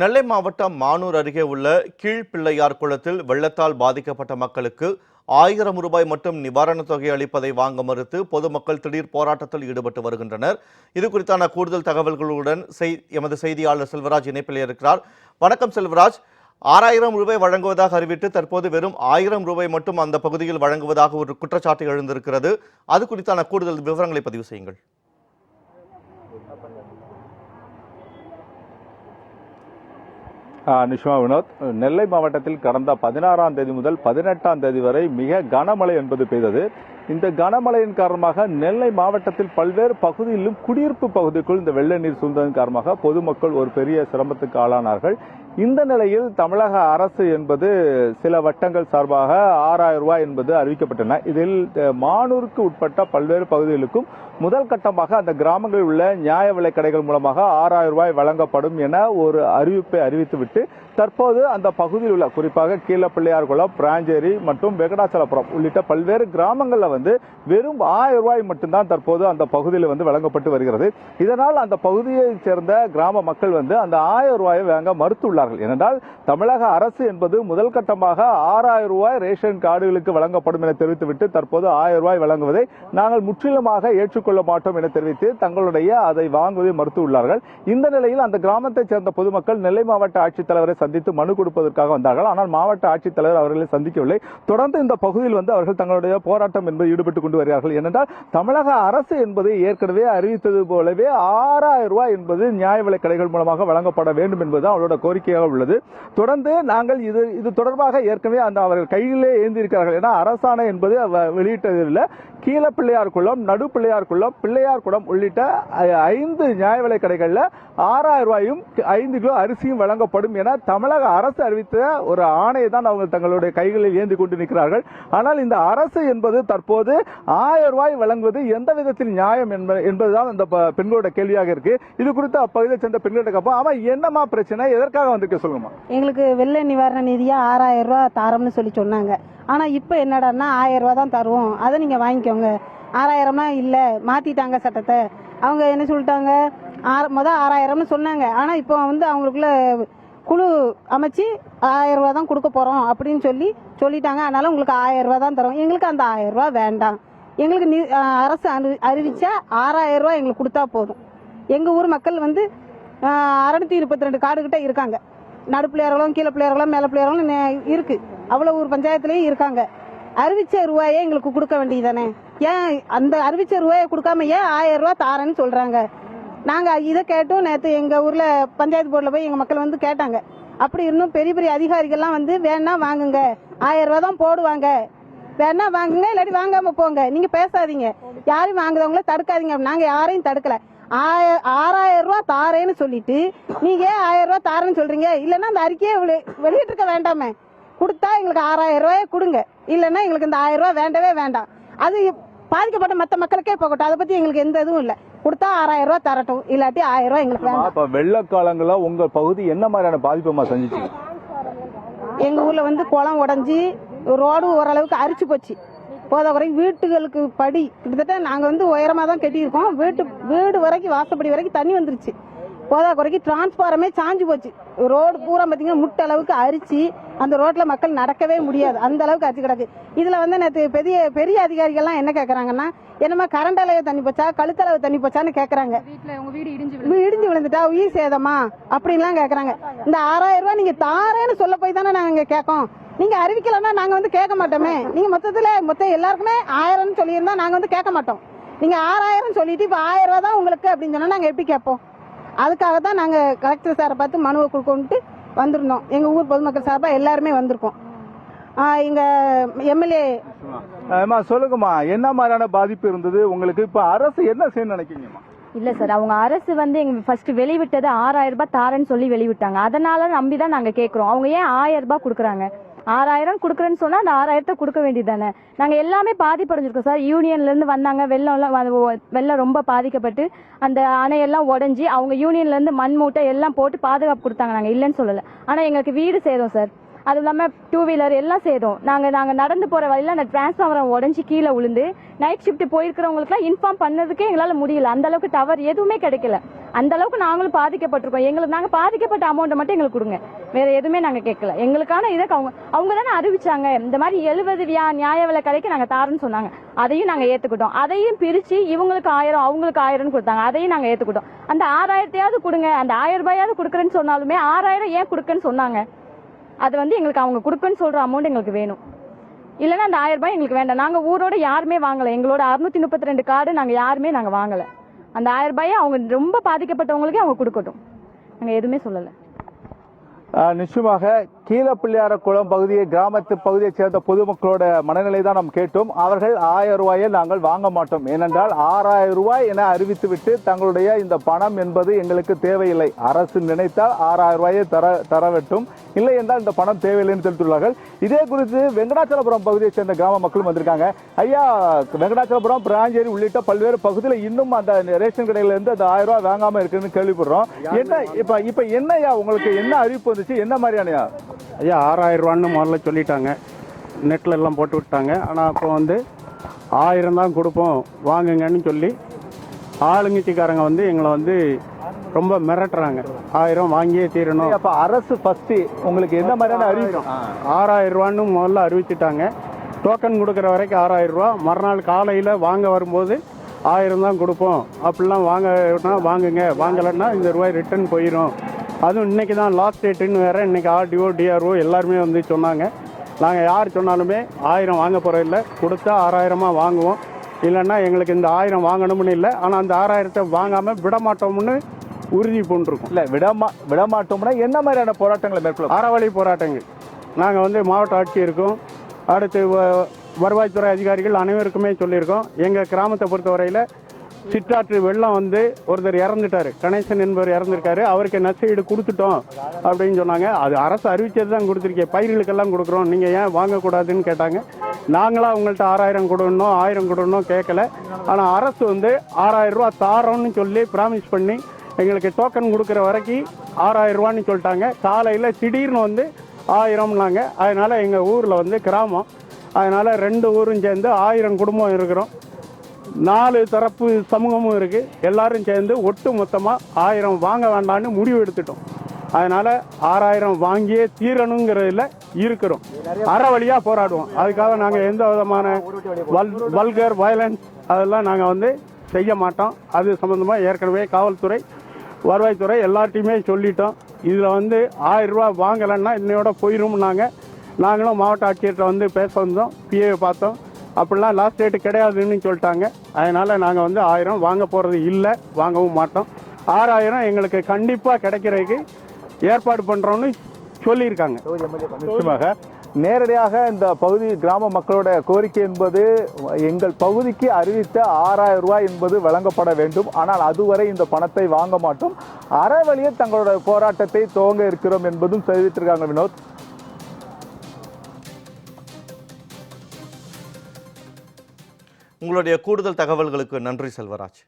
நெல்லை மாவட்டம் மானூர் அருகே உள்ள கீழ்பிள்ளையார் குளத்தில் வெள்ளத்தால் பாதிக்கப்பட்ட மக்களுக்கு 1000 ரூபாய் மட்டும் நிவாரணத் தொகை அளிப்பதை வாங்க மறுத்து பொதுமக்கள் திடீர் போராட்டத்தில் ஈடுபட்டு வருகின்றனர். இது குறித்தான கூடுதல் தகவல்களுடன் எமது செய்தியாளர் செல்வராஜ் இணைப்பில் இருக்கிறார். வணக்கம் செல்வராஜ். 6000 ரூபாய் வழங்குவதாக அறிவித்து தற்போது வெறும் 1000 ரூபாய் மட்டும் அந்த பகுதியில் வழங்குவதாக ஒரு குற்றச்சாட்டு எழுந்திருக்கிறது. அது குறித்தான கூடுதல் விவரங்களை பதிவு செய்யுங்கள். நிஷ்மா வினோத், நெல்லை மாவட்டத்தில் கடந்த 16ஆம் தேதி முதல் 18ஆம் தேதி வரை மிக கனமழை என்பது பெய்தது. இந்த கனமழையின் காரணமாக நெல்லை மாவட்டத்தில் பல்வேறு பகுதியிலும் குடியிருப்பு பகுதிக்குள் இந்த வெள்ள நீர் சூழ்ந்ததன் காரணமாக பொதுமக்கள் ஒரு பெரிய சிரமத்துக்கு ஆளானார்கள். இந்த நிலையில் தமிழக அரசு என்பது சில வட்டங்கள் சார்பாக 6000 ரூபாய் என்பது அறிவிக்கப்பட்டன. இதில் மானூருக்கு உட்பட்ட பல்வேறு பகுதிகளுக்கும் முதல் கட்டமாக அந்த கிராமங்களில் உள்ள நியாய விலை கடைகள் மூலமாக 6000 ரூபாய் வழங்கப்படும் என ஒரு அறிவிப்பை அறிவித்துவிட்டு தற்போது அந்த பகுதியில் உள்ள குறிப்பாக கீழப்பிள்ளையார்குளம், பிராஞ்சேரி மற்றும் வெங்கடாச்சலபுரம் உள்ளிட்ட பல்வேறு கிராமங்களில் வெறும் 1000 ரூபாய் மட்டும்தான் தற்போது அந்த பகுதியில் வழங்கப்பட்டு வருகிறது. இதனால் அந்த பகுதியைச் சேர்ந்த கிராம மக்கள் அந்த 1000 ரூபாயை வாங்க மறுத்துள்ளார்கள். ஏனென்றால் தமிழக அரசு என்பது முதல் கட்டமாக 6000 ரூபாய் ரேஷன் கார்டுகளுக்கு வழங்கப்படும் என தெரிவித்துவிட்டு தற்போது 1000 ரூபாய் வழங்குவதை நாங்கள் முற்றிலுமாக ஏற்றுக்கொள்ள மாட்டோம் என தெரிவித்து தங்களுடைய அதை வாங்குவதை மறுத்துள்ளார்கள். இந்த நிலையில் அந்த கிராமத்தைச் சேர்ந்த பொதுமக்கள் நெல்லை மாவட்ட ஆட்சித்தலைவரை சந்தித்து மனு கொடுப்பதற்காக வந்தார்கள். ஆனால் மாவட்ட ஆட்சித்தலைவர் அவர்களை சந்திக்கவில்லை. தொடர்ந்து இந்த பகுதியில் அவர்கள் தங்களுடைய போராட்டம் என்பது ஈடுபட்டுக் கொண்டு வருகிறார்கள். ஏனென்றால் தமிழக அரசு என்பது ஏற்கனவே அறிவித்தது போலவே 6000 ரூபாய் என்பது நியாய விலை கடைகள் மூலமாக வழங்கப்பட வேண்டும் என்பது அவரோட கோரிக்கையாக உள்ளது. தொடர்ந்து நாங்கள் இது தொடர்பாக ஏற்கனவே அவர்கள் கையிலே ஏந்திருக்கிறார்கள். ஏன்னா அரசாணை என்பது வெளியிட்டதில் கீழப்பிள்ளையார்குளம், நடுப்பிள்ளையார்குளம், பிள்ளையார்குளம் உள்ளிட்ட 5 நியாய விலை கடைகளில் 6000 ரூபாயும் 5 கிலோ அரிசியும் வழங்கப்படும் என தமிழக அரசு அறிவித்த ஒரு ஆணையை தான் அவங்க தங்களுடைய கைகளில் ஏந்தி கொண்டு நிற்கிறார்கள். ஆனால் இந்த அரசு என்பது தற்போது 1000 ரூபாய் வழங்குவது எந்த விதத்தில் நியாயம் என்பதுதான் இந்த பெண்களோட கேள்வியாக இருக்கு. இது குறித்து அப்பகுதியை சேர்ந்த பெண்களிட கேட்போம். ஆமா, என்னமா பிரச்சனை, எதற்காக வந்திருக்க சொல்லுமா? எங்களுக்கு வெள்ள நிவாரண நிதியா 6000 ரூபாய் தாரம்னு சொன்னாங்க. ஆனா இப்ப என்னடான்னா 1000 ரூபாய் தான் தருவோம், அதை நீங்க வாங்கிக்கோங்க. 6000 இல்ல, மாத்திட்டாங்க சட்டத்தை. அவங்க என்ன சொல்லிட்டாங்க, முதல் 6000 சொன்னாங்க. ஆனா இப்போ அவங்களுக்குள்ள குழு அமைச்சு 1000 ரூபாய் தான் கொடுக்க போறோம் அப்படின்னு சொல்லிட்டாங்க. அதனால உங்களுக்கு 1000 ரூபாய் தான் தரோம். எங்களுக்கு அந்த 1000 ரூபாய் வேண்டாம். எங்களுக்கு அரசு அறிவிச்சா 6000 ரூபாய் எங்களுக்கு கொடுத்தா போதும். எங்க ஊர் மக்கள் 632 கார்டு கிட்ட இருக்காங்க. நடுப்பிள்ளையார்களும், கீழே பிள்ளையார்களும், மேல பிள்ளையார்களும் இருக்கு. அவ்வளவு ஊர் பஞ்சாயத்துலயும் இருக்காங்க. அறிவிச்ச ரூபாயை எங்களுக்கு கொடுக்க வேண்டியதானே? ஏன் அந்த அறிவிச்ச ரூபாயை கொடுக்காம ஏன் 1000 ரூபாய் தாரன்னு சொல்றாங்க? நாங்க இதை கேட்டோம். நேற்று எங்க ஊர்ல பஞ்சாயத்து போர்டில் போய் எங்க மக்கள் கேட்டாங்க. அப்படி இன்னும் பெரிய பெரிய அதிகாரிகள்லாம் வேணா வாங்குங்க, 1000 ரூபாய் தான் போடுவாங்க, வேணா வாங்குங்க, இல்லாட்டி வாங்காம போங்க, நீங்க பேசாதீங்க, யாரையும் வாங்குறவங்கள தடுக்காதீங்க. நாங்க யாரையும் தடுக்கல. 6000 ரூபாய் தாரேன்னு சொல்லிட்டு நீங்க 1000 ரூபாய் தாரேன்னு சொல்றீங்க. இல்லைன்னா அந்த அறிக்கையை வெளியிட்டு இருக்க வேண்டாமே. கொடுத்தா எங்களுக்கு 6000 ரூபாயை கொடுங்க, இல்லைன்னா எங்களுக்கு இந்த 1000 ரூபாய் வேண்டவே வேண்டாம். அது பாதிக்கப்பட்ட மற்ற மக்களுக்கே போகட்டும், அதை பத்தி எங்களுக்கு எந்த இதுவும் இல்லை. கொடுத்தா 6000 ரூபாய் தரட்டும், இல்லாட்டி 1000 ரூபாய் எங்களுக்கு வேண்டாம். வெள்ள காலங்கள உங்க பகுதி என்ன மாதிரியான பாதிப்பமா செஞ்சுச்சு? எங்க ஊர்ல குளம் உடைஞ்சி ரோடு ஓரளவுக்கு அரிச்சு போச்சு. போத வரைக்கும் வீட்டுகளுக்கு படி கிட்டத்தட்ட நாங்க உயரமா தான் கட்டியிருக்கோம். வீடு வரைக்கும், வாசப்படி வரைக்கும் தண்ணி வந்துருச்சு. போதா குறைக்கு டிரான்ஸ்பாரமே சாஞ்சு போச்சு. ரோடு பூரா பார்த்தீங்கன்னா முட்டை அளவுக்கு அரிச்சு அந்த ரோட்ல மக்கள் நடக்கவே முடியாது, அந்த அளவுக்கு அரிச்சு கிடக்கு. இதுல நேற்று பெரிய பெரிய அதிகாரிகள்லாம் என்ன கேட்கறாங்கன்னா, என்னமா கரண்ட் அளவு தண்ணி போச்சா, கழுத்தளவு தண்ணி போச்சான்னு கேட்கறாங்க. இடிஞ்சு விழுந்துட்டா உயிர் சேதமா அப்படின்லாம் கேட்கறாங்க. இந்த 6000 ரூபாய் நீங்க தாரேன்னு சொல்ல போய் தானே நாங்க கேட்கோம். நீங்க அறிவிக்கலன்னா நாங்க கேட்க மாட்டோமே. நீங்க மொத்தம் எல்லாருக்குமே 1000 சொல்லியிருந்தா நாங்க கேட்க மாட்டோம். நீங்க 6000 சொல்லிட்டு இப்ப 1000 ரூபாய் தான் உங்களுக்கு அப்படின்னு சொன்னா நாங்க எப்படி கேட்போம்? அதுக்காக தான் நாங்க கலெக்டர் சாரை பார்த்து மனுவை கொடுக்கொண்டு வந்திருந்தோம். எங்க ஊர் பொதுமக்கள் சார்பா எல்லாருமே வந்திருக்கோம். எங்க எம்எல்ஏ சொல்லுங்கம்மா, என்ன மாதிரியான பாதிப்பு இருந்தது உங்களுக்கு? இப்ப அரசு என்ன செய்ய நினைக்கிறீங்கம்மா? இல்ல சார், அவங்க அரசு எங்க ஃபர்ஸ்ட் வெளிவிட்டது 6000 ரூபாய் தாரேன்னு சொல்லி வெளிவிட்டாங்க. அதனால நம்பிதான் நாங்க கேட்கிறோம். அவங்க ஏன் 1000 ரூபாய் கொடுக்குறாங்க? 6000 கொடுக்குறேன்னு சொன்னா அந்த 6000 கொடுக்க வேண்டியதானே? நாங்க எல்லாமே பாதிப்படைஞ்சிருக்கோம் சார். யூனியன்ல இருந்து வந்தாங்க, வெள்ளம் ரொம்ப பாதிக்கப்பட்டு அந்த அணையெல்லாம் உடஞ்சி அவங்க யூனியன்ல இருந்து மண் மூட்டை எல்லாம் போட்டு பாதுகாப்பு கொடுத்தாங்க. நாங்க இல்லைன்னு சொல்லல. ஆனா எங்களுக்கு வீடு சேதம் சார். அது இல்லாமல் 2 வீலர் எல்லாம் சேதம். நாங்கள் நடந்து போகிற வழியில் அந்த டிரான்ஸ்ஃபார்மரை உடஞ்சி கீழே விழுந்து நைட் ஷிஃப்ட் போயிருக்கிறவங்களுக்குலாம் இன்ஃபார்ம் பண்ணதுக்கே எங்களால் முடியல. அந்த அளவுக்கு டவர் எதுவுமே கிடைக்கல. அந்த அளவுக்கு நாங்களும் பாதிக்கப்பட்டிருக்கோம். நாங்கள் பாதிக்கப்பட்ட அமௌண்ட்டை மட்டும் எங்களுக்கு கொடுங்க, வேற எதுவுமே நாங்கள் கேட்கல. எங்களுக்கான இதை அவங்க தானே அறிவிச்சாங்க, இந்த மாதிரி 70 நியாய விலை கடைக்கு நாங்கள் தாரோன்னு சொன்னாங்க. அதையும் நாங்கள் ஏற்றுக்கிட்டோம். அதையும் பிரித்து இவங்களுக்கு 1000 அவங்களுக்கு 1000 கொடுத்தாங்க. அதையும் நாங்கள் ஏற்றுக்கிட்டோம். அந்த 6000 கொடுங்க, அந்த 1000 ரூபாயாவது கொடுக்குறேன்னு சொன்னாலுமே 6000 ஏன் கொடுக்குன்னு சொன்னாங்க? அது எங்களுக்கு அவங்க கொடுக்குன்னு சொல்ற அமௌண்ட் எங்களுக்கு வேணும். இல்லைன்னா அந்த 1000 ரூபாய் எங்களுக்கு வேண்டாம். நாங்கள் ஊரோட யாருமே வாங்கலை. எங்களோட 632 கார்டு நாங்கள் யாருமே வாங்கலை. அந்த 1000 ரூபாயை அவங்க ரொம்ப பாதிக்கப்பட்டவங்களுக்கே அவங்க கொடுக்கட்டும். நாங்கள் எதுவுமே சொல்லலை. நிச்சயமாக கீழப்பிள்ளையாரக்குளம் பகுதியை கிராமத்து பகுதியைச் சேர்ந்த பொதுமக்களோட மனநிலை தான் நாம் கேட்டோம். அவர்கள் 1000 ரூபாயை நாங்கள் வாங்க மாட்டோம், ஏனென்றால் 6000 ரூபாய் என அறிவித்துவிட்டு தங்களுடைய இந்த பணம் என்பது எங்களுக்கு தேவையில்லை, அரசு நினைத்தால் 6000 ரூபாயை தர வேண்டும், இல்லை என்றால் இந்த பணம் தேவையில்லைன்னு தெரிவித்துள்ளார்கள். இதே குறித்து வெங்கடாச்சலபுரம் பகுதியைச் சேர்ந்த கிராம மக்களும் வந்திருக்காங்க. ஐயா, வெங்கடாச்சலபுரம், பிராஞ்சேரி உள்ளிட்ட பல்வேறு பகுதியில் இன்னும் அந்த ரேஷன் கடையிலிருந்து அந்த 1000 ரூபாய் வாங்காம இருக்குன்னு கேள்விப்படுறோம். என்ன இப்ப என்னையா உங்களுக்கு என்ன அறிவிப்பு வந்துச்சு, என்ன மாதிரியானயா? ஐயா 6000 ரூபான்னு முதல்ல சொல்லிட்டாங்க, நெட்டில் எல்லாம் போட்டு விட்டாங்க. ஆனால் அப்போ 1000 தான் கொடுப்போம் வாங்குங்கன்னு சொல்லி ஆளுங்கட்சிக்காரங்க எங்களை ரொம்ப மிரட்டுறாங்க. 1000 வாங்கியே தீரணும். அப்போ அரசு ஃபர்ஸ்ட் உங்களுக்கு என்ன மாதிரியான அறிவிப்பு? 6000 ரூபான்னு முதல்ல அறிவிச்சிட்டாங்க. டோக்கன் கொடுக்குற வரைக்கும் 6000 ரூபா, மறுநாள் காலையில் வாங்க வரும்போது 1000 தான் கொடுப்போம், அப்படிலாம் வாங்குங்க, வாங்கலைன்னா இந்த ரூபாய் ரிட்டர்ன் போயிடும். அதுவும் இன்றைக்கி தான் லாஸ்ட் டேட்டுன்னு வேறு. இன்றைக்கி ஆர்டிஓ டிஆர்ஓ எல்லாருமே சொன்னாங்க. நாங்கள் யார் சொன்னாலுமே 1000 வாங்க போகிறதில்ல, கொடுத்தா 6000 வாங்குவோம், இல்லைன்னா எங்களுக்கு இந்த 1000 வாங்கணும்னு இல்லை, ஆனால் அந்த 6000 வாங்காமல் விடமாட்டோம்னு உறுதி பூண்டிருக்கோம். இல்லை விடமாட்டோம்னா என்ன மாதிரியான போராட்டங்களை மேற்கொள்ள? அறவழி போராட்டங்கள். நாங்கள் மாவட்ட ஆட்சியருக்கும் அடுத்து வருவாய்த்துறை அதிகாரிகள் அனைவருக்குமே சொல்லியிருக்கோம். எங்கள் கிராமத்தை பொறுத்தவரையில் சிற்றாற்று வெள்ளம் ஒருத்தர் இறந்துட்டார், கணேசன் என்பவர் இறந்துருக்காரு, அவருக்கு நஷ்டஈடு கொடுத்துட்டோம் அப்படின்னு சொன்னாங்க. அது அரசு அறிவிச்சது தான் கொடுத்துருக்கேன், பயிர்களுக்கெல்லாம் கொடுக்குறோம், நீங்கள் ஏன் வாங்கக்கூடாதுன்னு கேட்டாங்க. நாங்களாம் அவங்கள்ட்ட 6000 கொடுக்கணும் 1000 கொடுக்கணும் கேட்கல. ஆனால் அரசு 6000 ரூபா தாரோன்னு சொல்லி ப்ராமிஸ் பண்ணி எங்களுக்கு டோக்கன் கொடுக்குற வரைக்கும் 6000 ரூபான்னு சொல்லிட்டாங்க. காலையில் திடீர்னு 1000னாங்க. அதனால் எங்கள் ஊரில் கிராமம், அதனால் 2 ஊரும் சேர்ந்து 1000 குடும்பம் இருக்கிறோம், 4 தரப்பு சமூகமும் இருக்குது. எல்லாரும் சேர்ந்து ஒட்டு மொத்தமாக 1000 வாங்க வேண்டான்னு முடிவு எடுத்துட்டோம். அதனால் 6000 வாங்கியே தீரணுங்கிறதுல இருக்கிறோம். அறவழியாக போராடுவோம். அதுக்காக நாங்கள் எந்த விதமான வல்கர் வயலன்ஸ் அதெல்லாம் நாங்கள் செய்ய மாட்டோம். அது சம்மந்தமாக ஏற்கனவே காவல்துறை வருவாய்த்துறை எல்லார்ட்டையுமே சொல்லிட்டோம். இதில் 1000 ரூபா வாங்கலைன்னா இன்னையோட போயிடும்னாங்க. நாங்களும் மாவட்ட ஆட்சியர்கிட்ட பேச வந்தோம், பிஏவை பார்த்தோம், அப்படிலாம் லாஸ்ட் டேட்டு கிடையாதுன்னு சொல்லிட்டாங்க. அதனால் நாங்கள் 1000 வாங்க போகிறது இல்லை, வாங்கவும் மாட்டோம். 6000 எங்களுக்கு கண்டிப்பாக கிடைக்கிறதுக்கு ஏற்பாடு பண்ணுறோன்னு சொல்லியிருக்காங்க. நிச்சயமாக நேரடியாக இந்த பகுதி கிராம மக்களோட கோரிக்கை என்பது எங்கள் பகுதிக்கு அறிவித்த 6000 ரூபாய் என்பது வழங்கப்பட வேண்டும், ஆனால் அதுவரை இந்த பணத்தை வாங்க மாட்டோம், அறவழியே தங்களோட போராட்டத்தை துவங்க இருக்கிறோம் என்பதும் தெரிவித்திருக்காங்க. வினோத், உங்களுடைய கூடுதல் தகவல்களுக்கு நன்றி செல்வராஜ்.